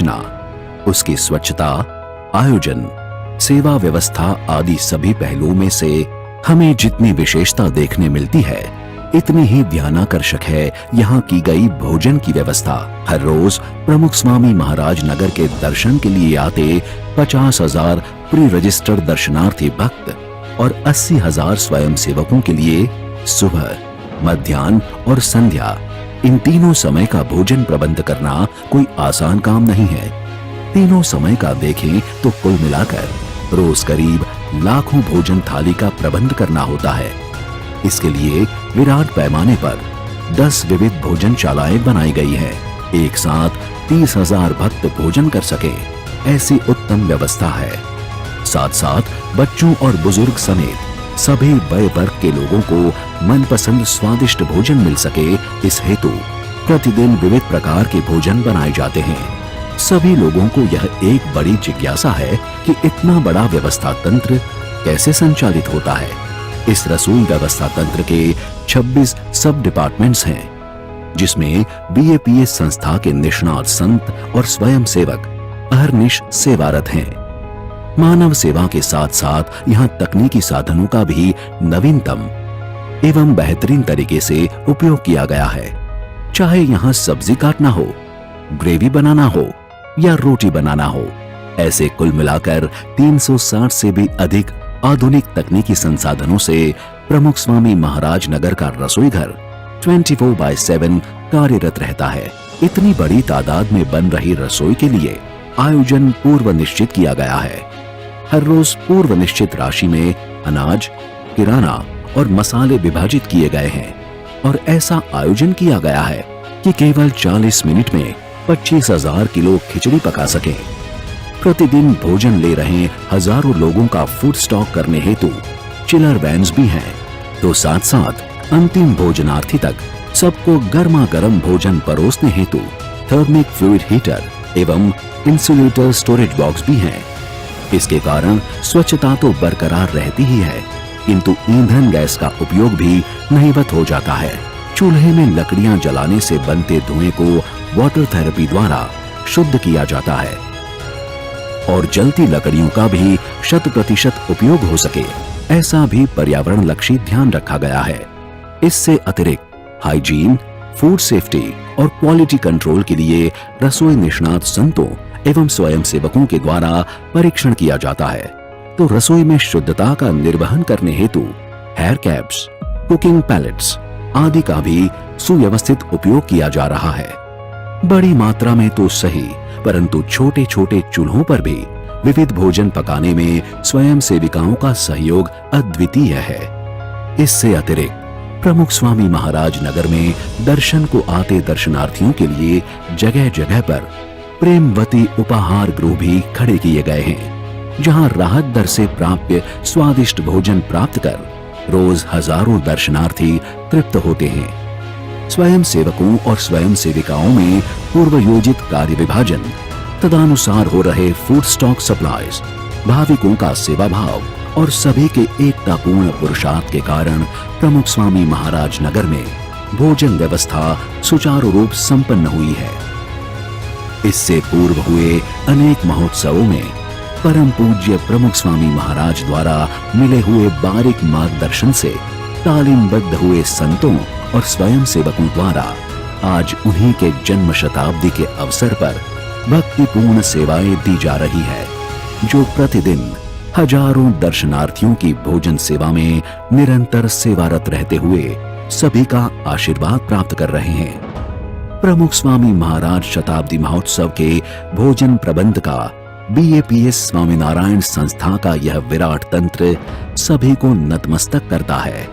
रचना, उसकी स्वच्छता, आयोजन, सेवा व्यवस्था आदि सभी पहलुओं में से हमें जितनी विशेषता देखने मिलती है, इतनी ही ध्यानाकर्षक है यहाँ की गई भोजन की व्यवस्था। हर रोज प्रमुख स्वामी महाराज नगर के दर्शन के लिए आते 50,000 प्री रजिस्टर्ड दर्शनार्थी भक्त और 80,000 स्वयं सेवकों के लिए सुबह, मध्याह्न और संध्या इन तीनों समय का भोजन प्रबंध करना कोई आसान काम नहीं है। तीनों समय का देखें तो कुल मिलाकर रोज करीब लाखों भोजन थाली का प्रबंध करना होता है। इसके लिए विराट पैमाने पर 10 विविध भोजनशालाएं बनाई गई है। एक साथ 30,000 भक्त भोजन कर सके, ऐसी उत्तम व्यवस्था है। साथ साथ बच्चों और बुजुर्ग समेत सभी वय वर्ग के लोगों को मनपसंद स्वादिष्ट भोजन मिल सके, इस हेतु प्रतिदिन विविध प्रकार के भोजन बनाए जाते हैं। सभी लोगों को यह एक बड़ी जिज्ञासा है कि इतना बड़ा व्यवस्था तंत्र कैसे संचालित होता है। इस रसोई व्यवस्था तंत्र के 26 सब डिपार्टमेंट्स हैं, जिसमें BAPS संस्था के निष्णात संत और स्वयं सेवक अहर्निश सेवारत हैं। मानव सेवा के साथ साथ यहाँ तकनीकी साधनों का भी नवीनतम एवं बेहतरीन तरीके से उपयोग किया गया है। चाहे यहाँ सब्जी काटना हो, ग्रेवी बनाना हो या रोटी बनाना हो, ऐसे कुल मिलाकर 360 से भी अधिक आधुनिक तकनीकी संसाधनों से प्रमुख स्वामी महाराज नगर का रसोई घर 24/7 कार्यरत रहता है। इतनी बड़ी तादाद में बन रही रसोई के लिए आयोजन पूर्व निश्चित किया गया है। हर रोज पूर्व निश्चित राशि में अनाज, किराना और मसाले विभाजित किए गए हैं और ऐसा आयोजन किया गया है कि केवल 40 मिनट में 25,000 किलो खिचड़ी पका सकें। प्रतिदिन भोजन ले रहे हजारों लोगों का फूड स्टॉक करने हेतु चिलर वैन्स भी हैं, तो साथ साथ अंतिम भोजनार्थी तक सबको गर्मा गर्म भोजन परोसने हेतु थर्मिक फ्लूइड हीटर एवं इंसुलेटर स्टोरेज बॉक्स भी हैं। इसके कारण स्वच्छता तो बरकरार रहती ही है, किंतु ईंधन गैस का उपयोग भी नहीवत हो जाता है। चूल्हे में लकड़ियां जलाने से बनते धुएं को वाटर थेरेपी द्वारा शुद्ध किया जाता है और जलती लकड़ियों का भी 100% उपयोग हो सके, ऐसा भी पर्यावरण लक्षी ध्यान रखा गया है। इससे अतिरिक्त हाइजीन, फूड सेफ्टी और क्वालिटी कंट्रोल के लिए रसोई निष्णात संतों एवं स्वयं सेवकों के द्वारा परीक्षण किया जाता है। तो रसोई में शुद्धता का निर्वहन करने हेतु हेयर कैप्स, कुकिंग पैलेट्स आदि का भी सुव्यवस्थित उपयोग किया जा रहा है। बड़ी मात्रा में तो सही, परंतु छोटे छोटे चूल्हों पर भी विविध भोजन पकाने में स्वयं सेविकाओं का सहयोग अद्वितीय है। इससे अतिरिक्त प्रमुख स्वामी महाराज नगर में दर्शन को आते दर्शनार्थियों के लिए जगह जगह पर प्रेमवती उपहार गृह भी खड़े किए गए हैं, जहां राहत दर से प्राप्य स्वादिष्ट भोजन प्राप्त कर रोज हजारों दर्शनार्थी तृप्त होते हैं। स्वयं सेवकों और स्वयं सेविकाओं में पूर्व योजित कार्य विभाजन, तदानुसार हो रहे फूड स्टॉक सप्लाईज, भाविकों का सेवा भाव और सभी के एकतापूर्ण पुरुषार्थ के कारण प्रमुख स्वामी महाराज नगर में भोजन व्यवस्था सुचारू रूप संपन्न हुई है। इससे पूर्व हुए अनेक महोत्सवों में परम पूज्य प्रमुख स्वामी महाराज द्वारा मिले हुए बारीक मार्गदर्शन से तालीमबद्ध हुए संतों और स्वयं सेवकों द्वारा आज उन्हीं के जन्म शताब्दी के अवसर पर भक्तिपूर्ण सेवाएं दी जा रही है, जो प्रतिदिन हजारों दर्शनार्थियों की भोजन सेवा में निरंतर सेवारत रहते हुए सभी का आशीर्वाद प्राप्त कर रहे हैं। प्रमुख स्वामी महाराज शताब्दी महोत्सव के भोजन प्रबंध का BAPS स्वामीनारायण संस्था का यह विराट तंत्र सभी को नतमस्तक करता है।